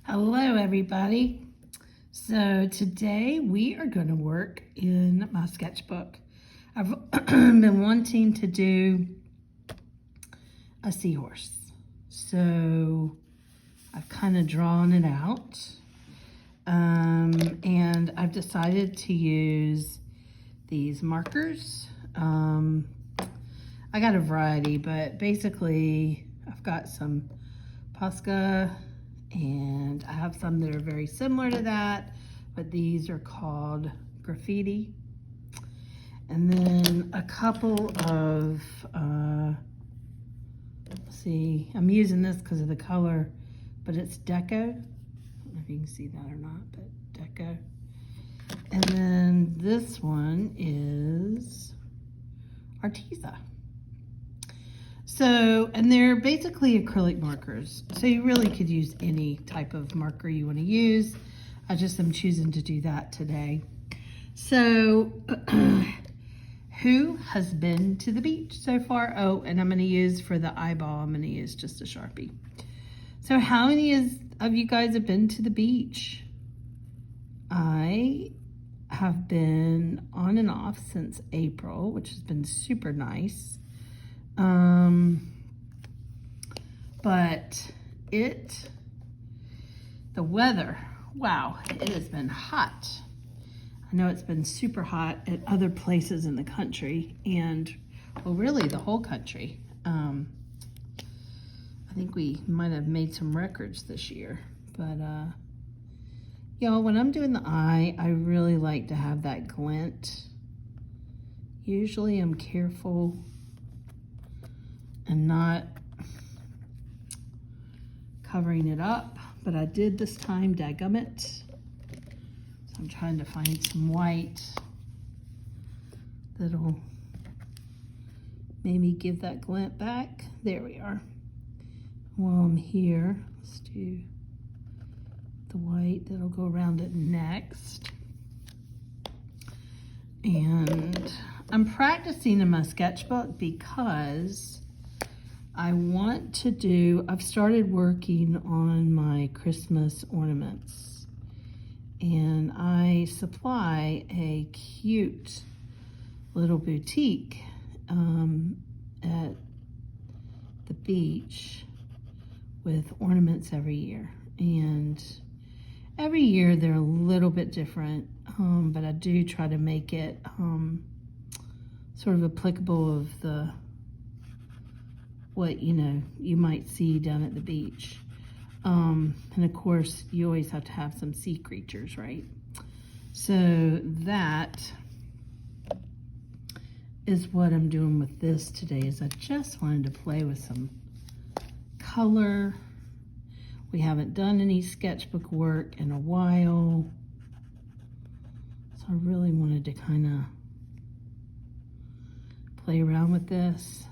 Hello everybody. So today we are going to work in my sketchbook. I've been wanting to do a seahorse. So I've kind of drawn it out. And I've decided to use these markers. I got a variety, but basically I've got some Posca, and I have some that are very similar to that, but these are called graffiti. And then a couple of, let's see, I'm using this because of the color, but it's deco. I don't know if you can see that or not, but deco. And then this one is Arteza. So, and they're basically acrylic markers. So you really could use any type of marker you want to use. I just am choosing to do that today. So, who has been to the beach so far? Oh, and I'm going to use for the eyeball, I'm going to use just a Sharpie. So how many of you guys have been to the beach? I have been on and off since April, which has been super nice. But the weather, wow, it has been hot. I know it's been super hot at other places in the country and, well, really the whole country. I think we might have made some records this year, but, when I'm doing the eye, I really like to have that glint. Usually I'm careful and not covering it up, but I did this time, dadgummit. So I'm trying to find some white that'll maybe give that glint back. There we are. While I'm here, let's do the white that'll go around it next. And I'm practicing in my sketchbook because I've started working on my Christmas ornaments, and I supply a cute little boutique at the beach with ornaments every year, and every year they're a little bit different, but I do try to make it sort of applicable of what you might see down at the beach. And of course you always have to have some sea creatures, right? So that is what I'm doing with this today, is I just wanted to play with some color. We haven't done any sketchbook work in a while, so I really wanted to kind of play around with this.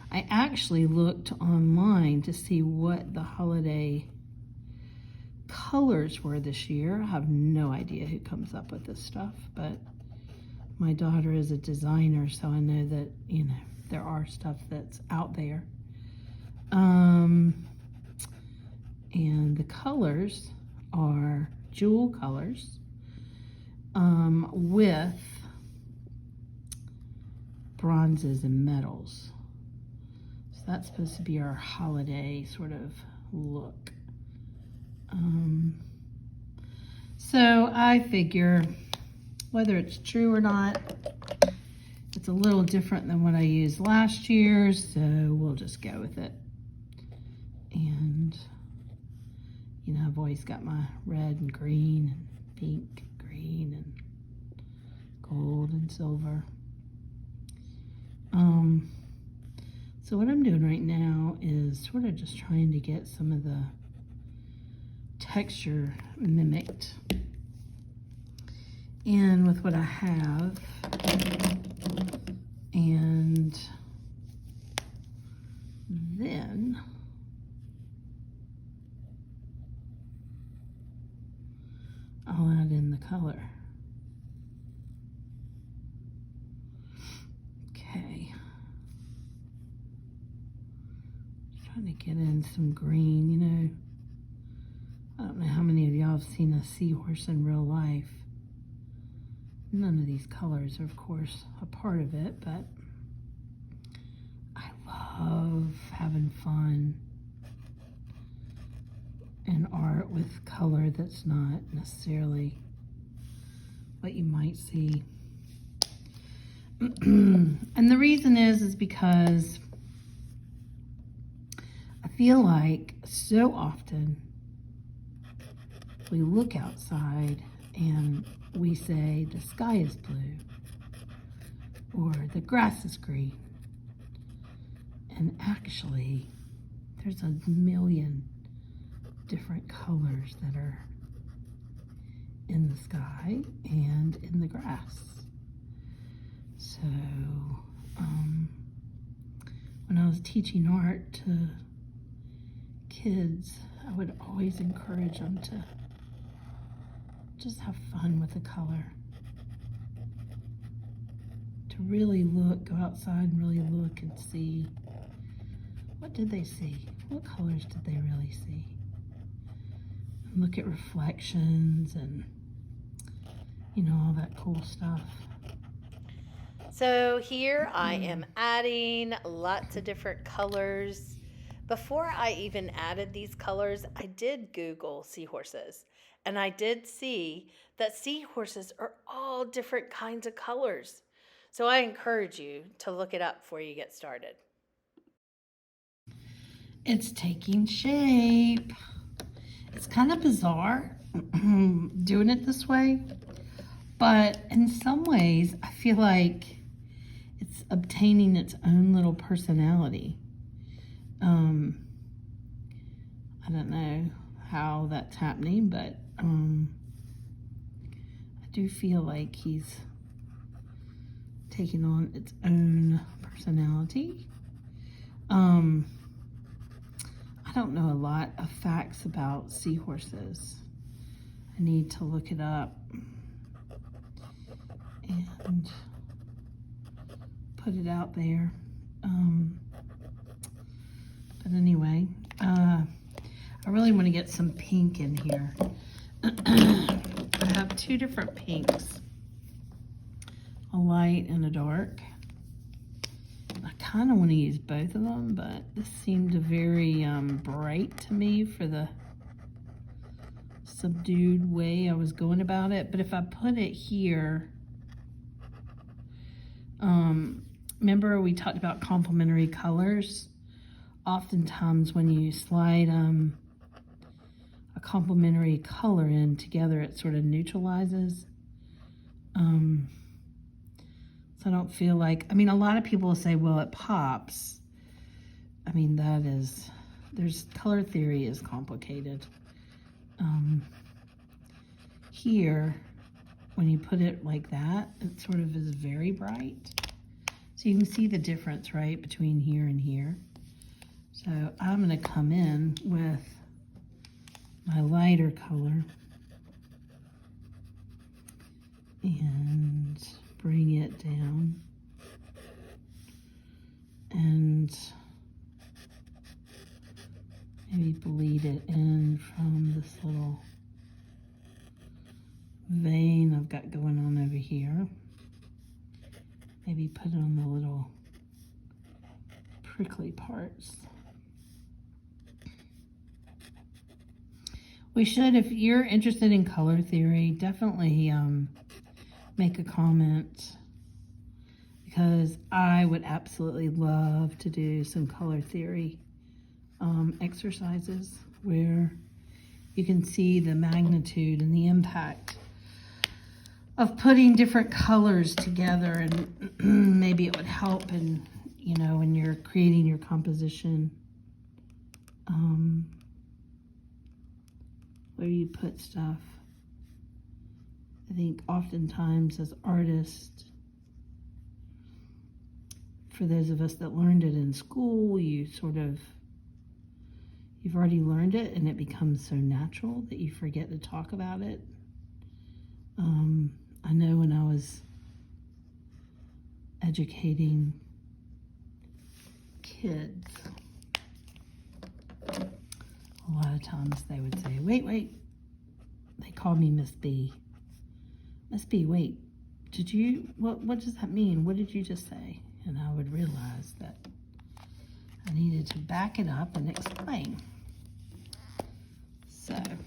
I actually looked online to see what the holiday colors were this year. I have no idea who comes up with this stuff, but my daughter is a designer, so I know that, there are stuff that's out there. And the colors are jewel colors with bronzes and metals. So that's supposed to be our holiday sort of look. So I figure, whether it's true or not, it's a little different than what I used last year, so we'll just go with it. And I've always got my red and green and pink, green and gold and silver. So what I'm doing right now is sort of just trying to get some of the texture mimicked. And with what I have, and then I'll add in the color. Okay. Trying to get in some green, I don't know how many of y'all have seen a seahorse in real life. None of these colors are, of course, a part of it, but I love having fun in art with color that's not necessarily what you might see. And the reason is because I feel like so often we look outside and we say the sky is blue or the grass is green. And actually, there's a million different colors that are in the sky and in the grass. So, when I was teaching art to kids, I would always encourage them to just have fun with the color. To really look, go outside and really look and see, what did they see? What colors did they really see? And look at reflections and, you know, all that cool stuff. So here I am adding lots of different colors. Before I even added these colors, I did Google seahorses, and I did see that seahorses are all different kinds of colors. So I encourage you to look it up before you get started. It's taking shape. It's kind of bizarre doing it this way, but in some ways I feel like it's obtaining its own little personality. I don't know how that's happening, but I do feel like he's taking on its own personality. I don't know a lot of facts about seahorses. I need to look it up and put it out there. But anyway, I really want to get some pink in here. I have two different pinks, a light and a dark. I kind of want to use both of them, but this seemed very bright to me for the subdued way I was going about it. But if I put it here, remember we talked about complementary colors? Oftentimes when you slide a complementary color in together, it sort of neutralizes. So I don't feel like, I mean, a lot of people will say, well, it pops. I mean, there's color theory is complicated. Here, when you put it like that, it sort of is very bright. So you can see the difference, right, between here and here. So I'm going to come in with my lighter color and bring it down and maybe bleed it in from this little vein I've got going on over here. Maybe put it on the little prickly parts. We should, if you're interested in color theory, definitely make a comment, because I would absolutely love to do some color theory exercises where you can see the magnitude and the impact of putting different colors together, and maybe it would help in, you know, when you're creating your composition, where you put stuff. I think oftentimes as artists, for those of us that learned it in school, you've already learned it and it becomes so natural that you forget to talk about it. I know when I was educating kids, a lot of times they would say, wait, they call me Miss B. Miss B, wait, what does that mean? What did you just say? And I would realize that I needed to back it up and explain. So I'm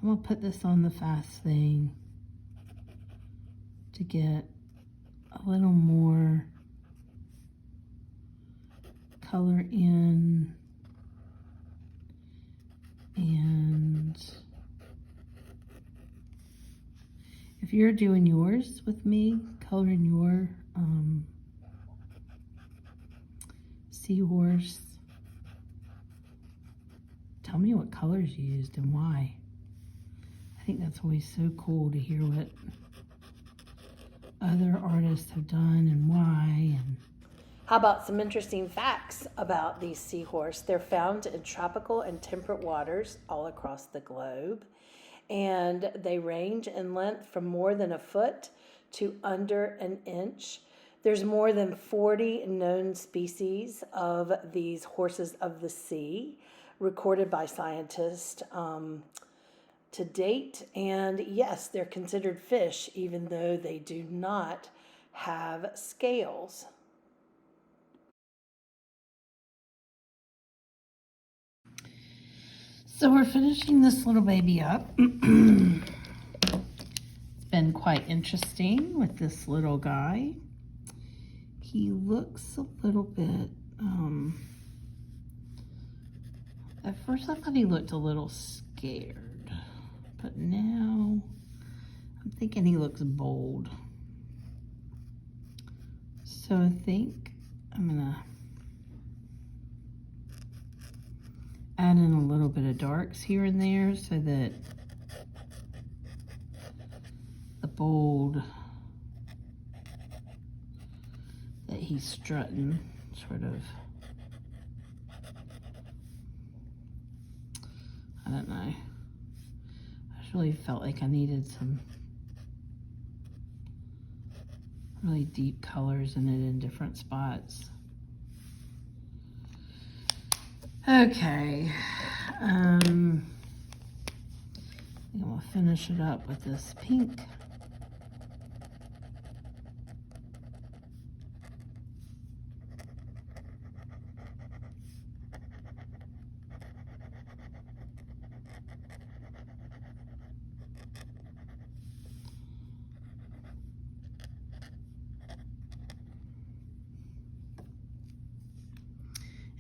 gonna put this on the fast thing to get a little more color in, and if you're doing yours with me, coloring your seahorse, tell me what colors you used and why. I think that's always so cool to hear what other artists have done and why. And how about some interesting facts about these seahorse? They're found in tropical and temperate waters all across the globe, and they range in length from more than a foot to under an inch. There's more than 40 known species of these horses of the sea recorded by scientists to date. And yes, they're considered fish, even though they do not have scales. so we're finishing this little baby up. It's been quite interesting with this little guy. He looks a little bit, at first I thought he looked a little scared, but now I'm thinking he looks bold. So I think I'm gonna add in a little bit of darks here and there so that the bold that he's strutting sort of, I don't know. I just really felt like I needed some really deep colors in it in different spots. Okay, I'm gonna finish it up with this pink.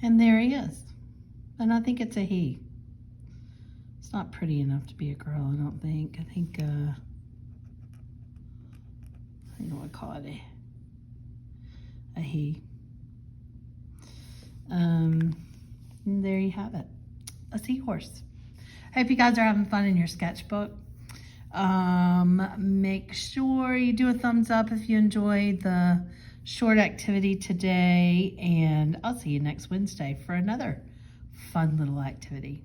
And there he is. And I think it's a he. It's not pretty enough to be a girl, I don't think. I think I would call it a he. And there you have it. A seahorse. I hope you guys are having fun in your sketchbook. Make sure you do a thumbs up if you enjoyed the short activity today, and I'll see you next Wednesday for another fun little activity.